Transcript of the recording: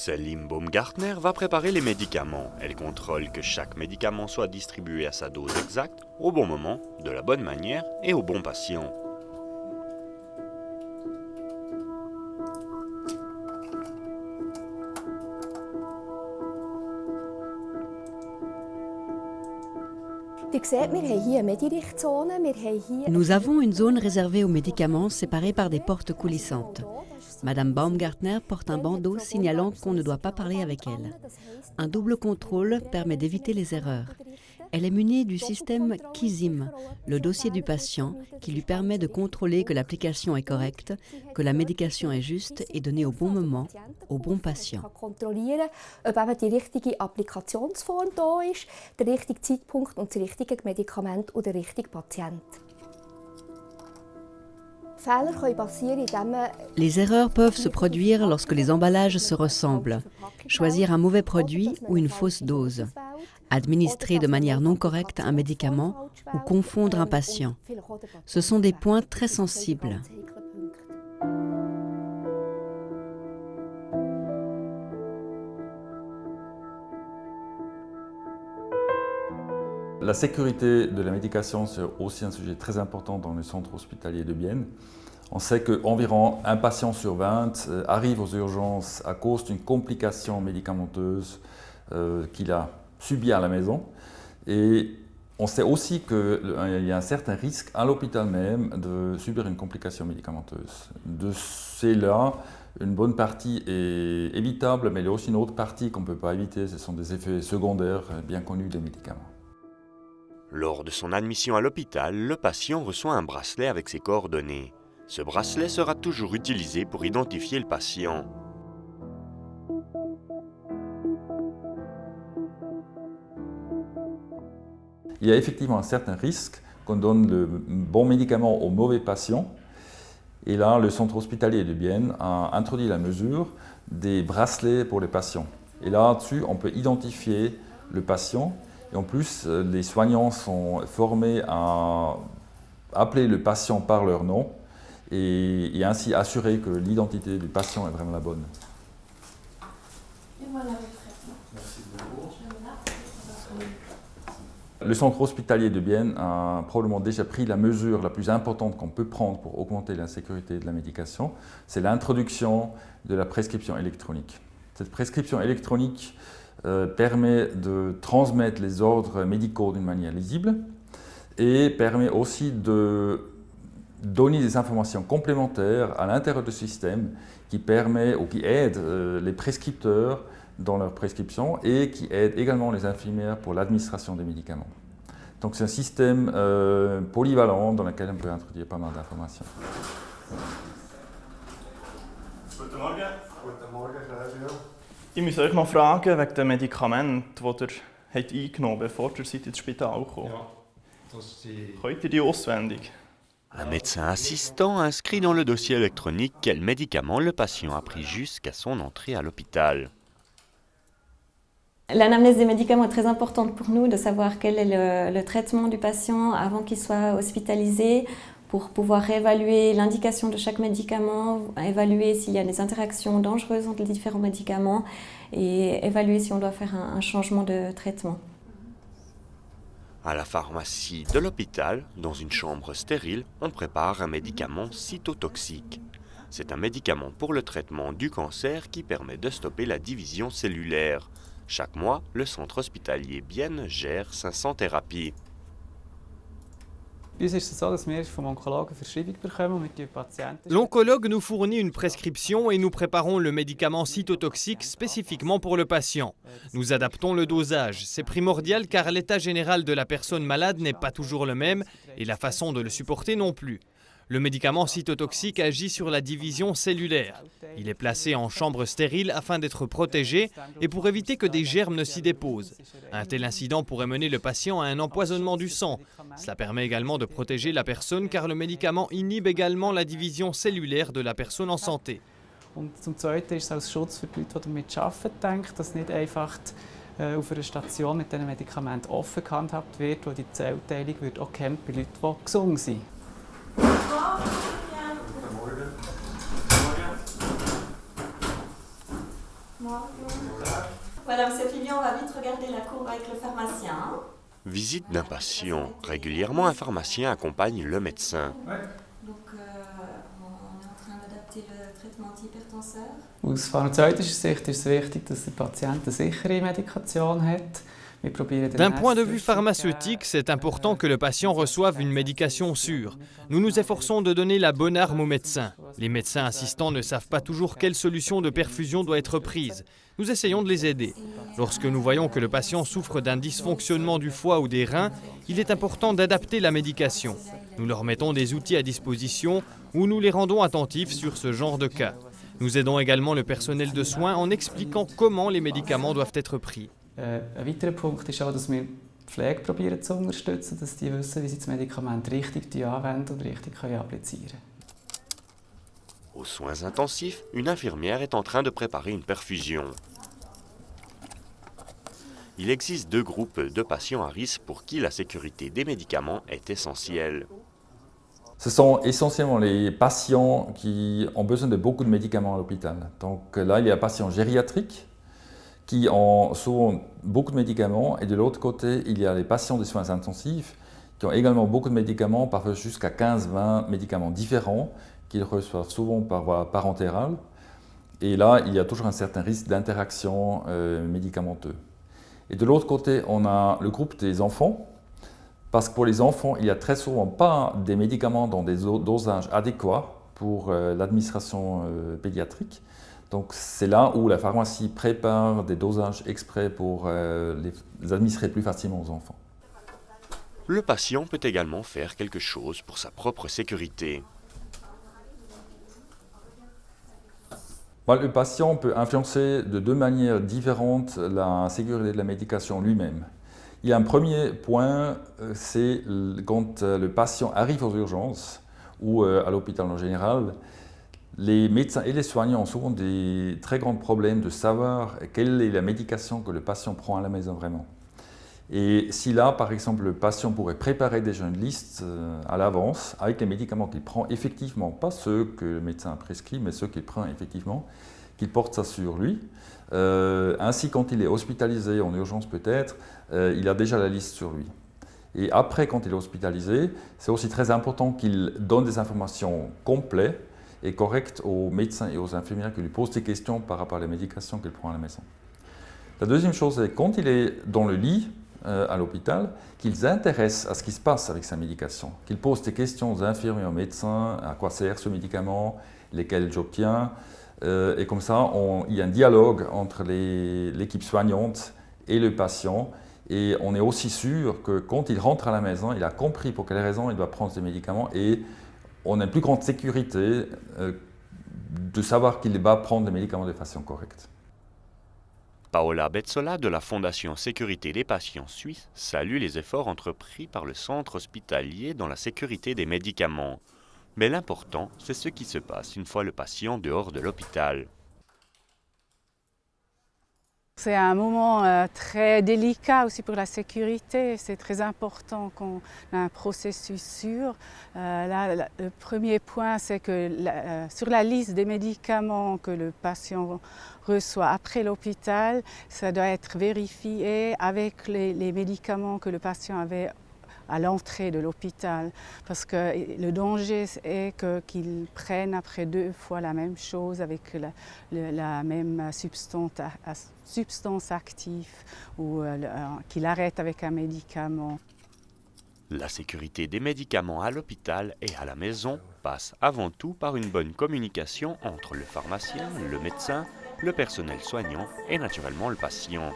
Céline Baumgartner va préparer les médicaments. Elle contrôle que chaque médicament soit distribué à sa dose exacte, au bon moment, de la bonne manière et au bon patient. Nous avons une zone réservée aux médicaments séparée par des portes coulissantes. Madame Baumgartner porte un bandeau signalant qu'on ne doit pas parler avec elle. Un double contrôle permet d'éviter les erreurs. Elle est munie du système KISIM, le dossier du patient, qui lui permet de contrôler que l'application est correcte, que la médication est juste et donnée au bon moment, au bon patient. Kontrollieren, ob eben die richtige Applikationsform da ist, der richtige Zeitpunkt und das richtige Medikament und der richtige Patient. Les erreurs peuvent se produire lorsque les emballages se ressemblent. Choisir un mauvais produit ou une fausse dose. Administrer de manière non correcte un médicament ou confondre un patient. Ce sont des points très sensibles. La sécurité de la médication, c'est aussi un sujet très important dans le centre hospitalier de Bienne. On sait qu'environ un patient sur 20 arrive aux urgences à cause d'une complication médicamenteuse qu'il a subie à la maison. Et on sait aussi qu'il y a un certain risque à l'hôpital même de subir une complication médicamenteuse. De cela, une bonne partie est évitable, mais il y a aussi une autre partie qu'on ne peut pas éviter, ce sont des effets secondaires bien connus des médicaments. Lors de son admission à l'hôpital, le patient reçoit un bracelet avec ses coordonnées. Ce bracelet sera toujours utilisé pour identifier le patient. Il y a effectivement un certain risque qu'on donne le bon médicament au mauvais patient. Et là, le centre hospitalier de Bienne a introduit la mesure des bracelets pour les patients. Et là-dessus, on peut identifier le patient. Et en plus, les soignants sont formés à appeler le patient par leur nom et ainsi assurer que l'identité du patient est vraiment la bonne. Le centre hospitalier de Bienne a probablement déjà pris la mesure la plus importante qu'on peut prendre pour augmenter la sécurité de la médication, c'est l'introduction de la prescription électronique. Cette prescription électronique permet de transmettre les ordres médicaux d'une manière lisible et permet aussi de donner des informations complémentaires à l'intérieur du système qui permet ou qui aide les prescripteurs dans leur prescription et qui aide également les infirmières pour l'administration des médicaments. Donc c'est un système polyvalent dans lequel on peut introduire pas mal d'informations. Guten Morgen. Guten Morgen, Ich muss euch noch fragen wegen den Medikamenten, die ihr eingenommen habt, bevor ihr ins Spital kam. Ja, könnt ihr die auswendig? Un médecin assistant inscrit dans le dossier électronique quel médicament le patient a pris jusqu'à son entrée à l'hôpital. L'anamnèse des médicaments est très importante pour nous, de savoir quel est le traitement du patient avant qu'il soit hospitalisé, pour pouvoir évaluer l'indication de chaque médicament, évaluer s'il y a des interactions dangereuses entre les différents médicaments et évaluer si on doit faire un changement de traitement. À la pharmacie de l'hôpital, dans une chambre stérile, on prépare un médicament cytotoxique. C'est un médicament pour le traitement du cancer qui permet de stopper la division cellulaire. Chaque mois, le centre hospitalier Bienne gère 500 thérapies. L'oncologue nous fournit une prescription et nous préparons le médicament cytotoxique spécifiquement pour le patient. Nous adaptons le dosage. C'est primordial car l'état général de la personne malade n'est pas toujours le même et la façon de le supporter non plus. Le médicament cytotoxique agit sur la division cellulaire. Il est placé en chambre stérile afin d'être protégé et pour éviter que des germes ne s'y déposent. Un tel incident pourrait mener le patient à un empoisonnement du sang. Cela permet également de protéger la personne car le médicament inhibe également la division cellulaire de la personne en santé. Zum Zweiten ist es als Schutz für die Leute, die damit arbeiten, gedacht, dass nicht einfach auf einer Station mit diesen Medikamenten offen gehandhabt wird, wo die Zellteilung wird auch gehemmt bei Leuten, die gesund sind. Voilà, M. Fillon, on va vite regarder la courbe avec le pharmacien. Visite d'un patient. Régulièrement, un pharmacien accompagne le médecin. Donc, on est en train d'adapter le traitement antihypertenseur. Aus pharmazeutischer Sicht ist es wichtig, dass der Patient eine sichere Medikation hat. D'un point de vue pharmaceutique, c'est important que le patient reçoive une médication sûre. Nous nous efforçons de donner la bonne arme aux médecins. Les médecins assistants ne savent pas toujours quelle solution de perfusion doit être prise. Nous essayons de les aider. Lorsque nous voyons que le patient souffre d'un dysfonctionnement du foie ou des reins, il est important d'adapter la médication. Nous leur mettons des outils à disposition ou nous les rendons attentifs sur ce genre de cas. Nous aidons également le personnel de soins en expliquant comment les médicaments doivent être pris. Ein weiterer Punkt ist auch, dass wir die Pflege probieren zu unterstützen, dass die wissen, wie sie das Medikament richtig anwenden und richtig applizieren. Aux soins intensifs, une infirmière est en train de préparer une perfusion. Il existe 2 groupes de patients à risque pour qui la sécurité des médicaments est essentielle. Ce sont essentiellement les patients qui ont besoin de beaucoup de médicaments à l'hôpital. Donc là, il y a des patients gériatriques qui ont souvent beaucoup de médicaments, et de l'autre côté, il y a les patients des soins intensifs qui ont également beaucoup de médicaments, parfois jusqu'à 15-20 médicaments différents qu'ils reçoivent souvent par voie parentérale. Et là, il y a toujours un certain risque d'interaction médicamenteuse. Et de l'autre côté, on a le groupe des enfants, parce que pour les enfants, il n'y a très souvent pas des médicaments dans des dosages adéquats pour l'administration pédiatrique. Donc c'est là où la pharmacie prépare des dosages exprès pour les administrer plus facilement aux enfants. Le patient peut également faire quelque chose pour sa propre sécurité. Le patient peut influencer de 2 manières différentes la sécurité de la médication lui-même. Il y a un premier point, c'est quand le patient arrive aux urgences ou à l'hôpital en général. Les médecins et les soignants ont souvent des très grands problèmes de savoir quelle est la médication que le patient prend à la maison vraiment. Et si là, par exemple, le patient pourrait préparer déjà une liste à l'avance avec les médicaments qu'il prend effectivement, pas ceux que le médecin a prescrits, mais ceux qu'il prend effectivement, qu'il porte ça sur lui. Ainsi, quand il est hospitalisé, en urgence peut-être, il a déjà la liste sur lui. Et après, quand il est hospitalisé, c'est aussi très important qu'il donne des informations complètes et correctes aux médecins et aux infirmières qui lui posent des questions par rapport à la médication qu'il prend à la maison. La deuxième chose, c'est quand il est dans le lit à l'hôpital, qu'il s'intéresse à ce qui se passe avec sa médication, qu'il pose des questions aux infirmiers, aux médecins, à quoi sert ce médicament, lesquels j'obtiens, et comme ça, il y a un dialogue entre l'équipe soignante et le patient, et on est aussi sûr que quand il rentre à la maison, il a compris pour quelles raisons il doit prendre ses médicaments, et on a une plus grande sécurité de savoir qu'il va prendre les médicaments de façon correcte. Paola Bezzola de la Fondation Sécurité des patients suisses salue les efforts entrepris par le centre hospitalier dans la sécurité des médicaments. Mais l'important, c'est ce qui se passe une fois le patient dehors de l'hôpital. C'est un moment très délicat aussi pour la sécurité. C'est très important qu'on ait un processus sûr. Le premier point, c'est que sur la liste des médicaments que le patient reçoit après l'hôpital, ça doit être vérifié avec les médicaments que le patient avait à l'entrée de l'hôpital, parce que le danger est qu'ils prennent après 2 fois la même chose avec la même substance active ou qu'il arrête avec un médicament. La sécurité des médicaments à l'hôpital et à la maison passe avant tout par une bonne communication entre le pharmacien, le médecin, le personnel soignant et naturellement le patient.